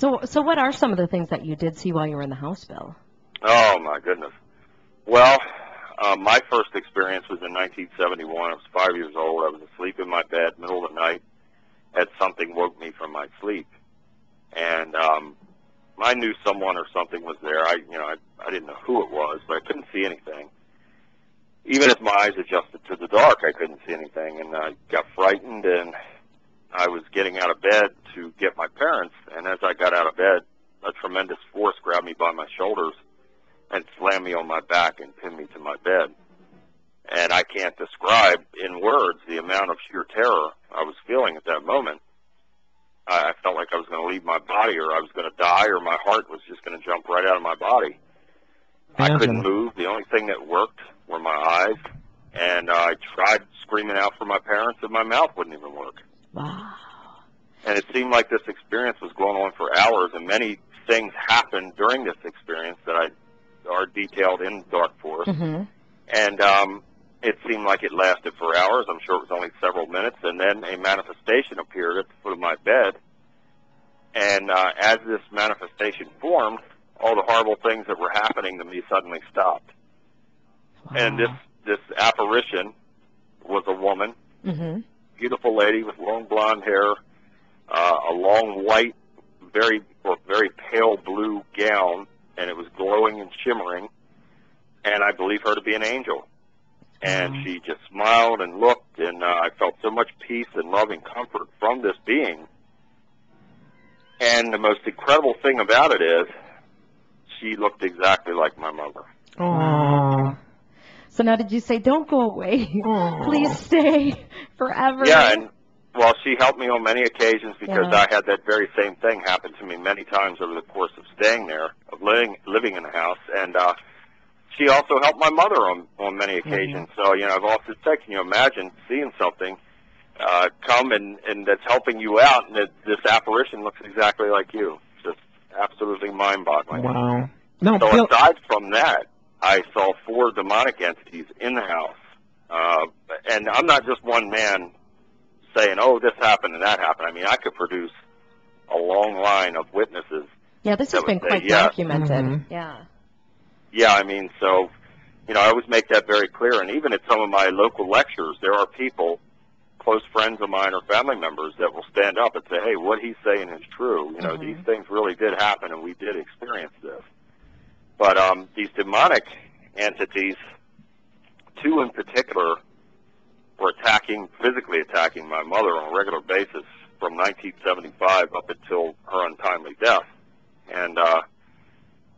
So what are some of the things that you did see while you were in the house, Bill? Oh, my goodness. Well, my first experience was in 1971. I was 5 years old. I was asleep in my bed, middle of the night, had something woke me from my sleep. And I knew someone or something was there. I didn't know who it was, but I couldn't see anything. Even as my eyes adjusted to the dark, I couldn't see anything, and I got frightened, and I was getting out of bed to get my parents, and as I got out of bed, a tremendous force grabbed me by my shoulders and slammed me on my back and pinned me to my bed. And I can't describe in words the amount of sheer terror I was feeling at that moment. I felt like I was going to leave my body, or I was going to die, or my heart was just going to jump right out of my body. I couldn't move. The only thing that worked were my eyes, and I tried screaming out for my parents, and my mouth wouldn't even work. Wow. And it seemed like this experience was going on for hours, and many things happened during this experience that are detailed in Dark Forest. Mm-hmm. And it seemed like it lasted for hours. I'm sure it was only several minutes, and then a manifestation appeared at the foot of my bed. And as this manifestation formed, all the horrible things that were happening to me suddenly stopped. Wow. And this apparition was a woman, mm-hmm. beautiful lady with long blonde hair, a long white, very pale blue gown, and it was glowing and shimmering, and I believe her to be an angel. And she just smiled and looked, and I felt so much peace and love and comfort from this being. And the most incredible thing about it is she looked exactly like my mother. Aww. So now did you say, don't go away, please stay forever? Yeah, and well, she helped me on many occasions because I had that very same thing happen to me many times over the course of staying there, of living in the house. And she also helped my mother on many occasions. Mm-hmm. So, I've often said, can you imagine seeing something come and that's helping you out, and that this apparition looks exactly like you? Just absolutely mind-boggling. Wow. No, so Bill, aside from that, I saw 4 demonic entities in the house. And I'm not just one man saying, oh, this happened and that happened. I mean, I could produce a long line of witnesses. Yeah, this has been quite documented. Mm-hmm. Yeah. Yeah, I mean, so, I always make that very clear. And even at some of my local lectures, there are people, close friends of mine or family members, that will stand up and say, hey, what he's saying is true. Mm-hmm. These things really did happen, and we did experience this. But these demonic entities, 2 in particular, were physically attacking my mother on a regular basis from 1975 up until her untimely death. And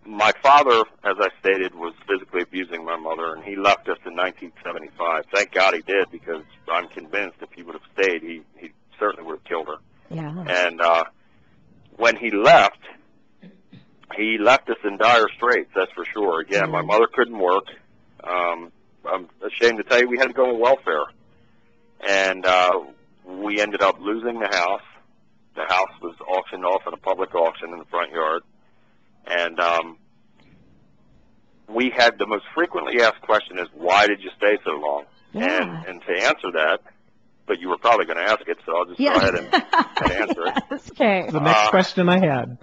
my father, as I stated, was physically abusing my mother, and he left us in 1975. Thank God he did, because I'm convinced if he would have stayed, he certainly would have killed her. Yeah. And when he left us in dire straits, that's for sure. Again, my mother couldn't work. I'm ashamed to tell you we had to go on welfare. And we ended up losing the house. The house was auctioned off in a public auction in the front yard. And we had the most frequently asked question is, why did you stay so long? Yeah. And to answer that, but you were probably going to ask it, so I'll just go ahead and answer it. Yes, okay. The next question I had.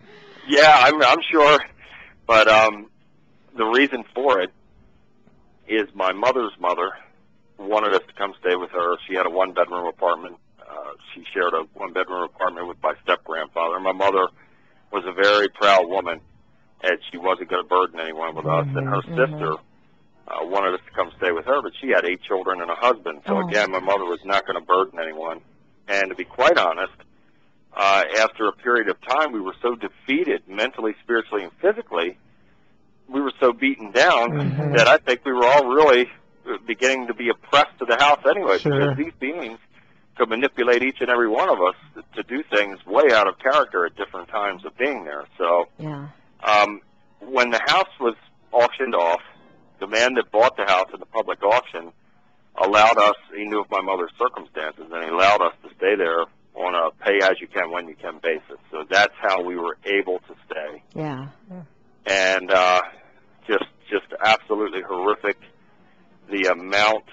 Yeah, I'm sure. But the reason for it is my mother's mother wanted us to come stay with her. She had a 1-bedroom apartment. She shared a 1-bedroom apartment with my step-grandfather. My mother was a very proud woman, and she wasn't going to burden anyone with us. And her sister wanted us to come stay with her, but she had 8 children and a husband. So, again, my mother was not going to burden anyone. And to be quite honest, after a period of time, we were so defeated mentally, spiritually, and physically. We were so beaten down that I think we were all really beginning to be oppressed to the house anyway, because these beings could manipulate each and every one of us to do things way out of character at different times of being there. So when the house was auctioned off, the man that bought the house at the public auction allowed us, he knew of my mother's circumstances, and he allowed us to stay there on a pay-as-you-can, when-you-can basis. So that's how we were able to stay. Yeah. And just absolutely horrific, the amount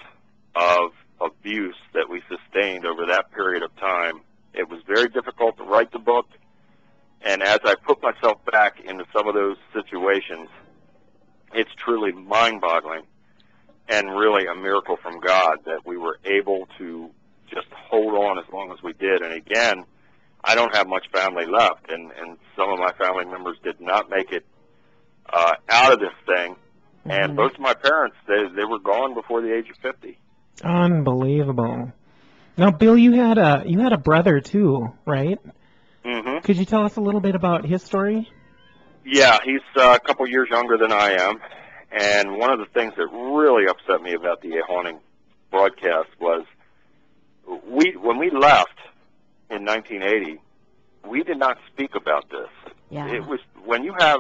of abuse that we sustained over that period of time. It was very difficult to write the book, and as I put some of those situations, it's truly mind-boggling and really a miracle from God that we were able to just hold on as long as we did. And again, I don't have much family left, and some of my family members did not make it out of this thing. And both of my parents, they were gone before the age of 50. Unbelievable. Now, Bill, you had a brother too, right? Mm-hmm. Could you tell us a little bit about his story? Yeah, he's a couple years younger than I am. And one of the things that really upset me about the haunting broadcast was when we left in 1980, we did not speak about this. Yeah. It was when you have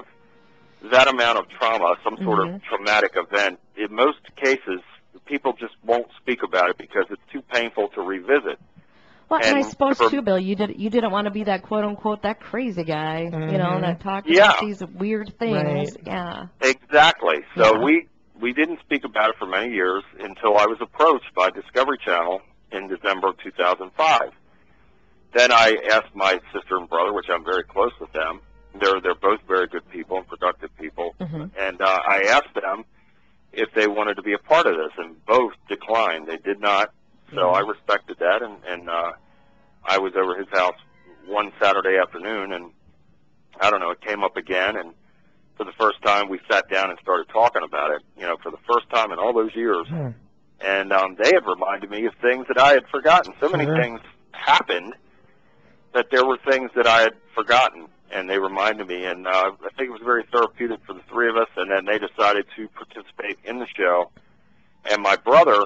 that amount of trauma, some sort of traumatic event, in most cases, people just won't speak about it because it's too painful to revisit. Well, and I suppose too, Bill, you didn't want to be that quote unquote that crazy guy, you know, that talked about these weird things. Right. Yeah. Exactly. So we didn't speak about it for many years until I was approached by Discovery Channel in December of 2005. Then I asked my sister and brother, which I'm very close with them. They're both very good people and productive people, and I asked them if they wanted to be a part of this, and both declined. They did not. So I respected that, and I was over his house one Saturday afternoon, and I don't know, it came up again, and for the first time we sat down and started talking about it, you know, for the first time in all those years. And they had reminded me of things that I had forgotten. So many things happened that there were things that I had forgotten, and they reminded me, and I think it was very therapeutic for the three of us, and then they decided to participate in the show. And my brother,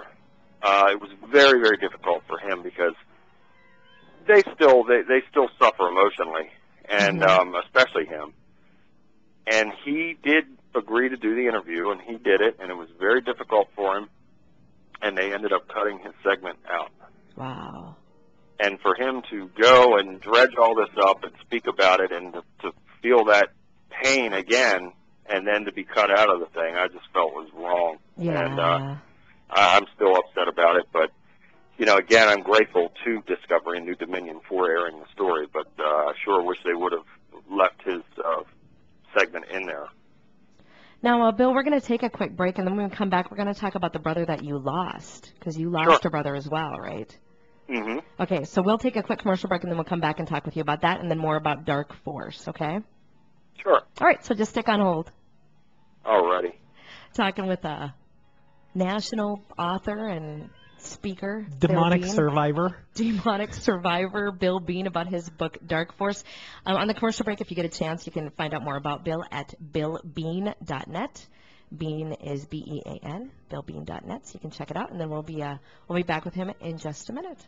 it was very, very difficult for him because they still suffer emotionally, and especially him. And he did agree to do the interview, and he did it, and it was very difficult for him, and they ended up cutting his segment out. Wow. And for him to go and dredge all this up and speak about it and to feel that pain again and then to be cut out of the thing, I just felt was wrong. Yeah. And I'm still upset about it, but, you know, again, I'm grateful to Discovery and New Dominion for airing the story, but I sure wish they would have left his segment in there. Now, Bill, we're going to take a quick break, and then when we come back, we're going to talk about the brother that you lost, because you lost a brother as well, right? Mm-hmm. Okay, so we'll take a quick commercial break, and then we'll come back and talk with you about that, and then more about Dark Force, okay? Sure. All right, so just stick on hold. Alrighty. Talking with a national author and speaker, Demonic Bill survivor, Bill Bean, about his book, Dark Force. On the commercial break, if you get a chance, you can find out more about Bill at billbean.net. Bean is B-E-A-N, billbean.net, so you can check it out, and then we'll be back with him in just a minute.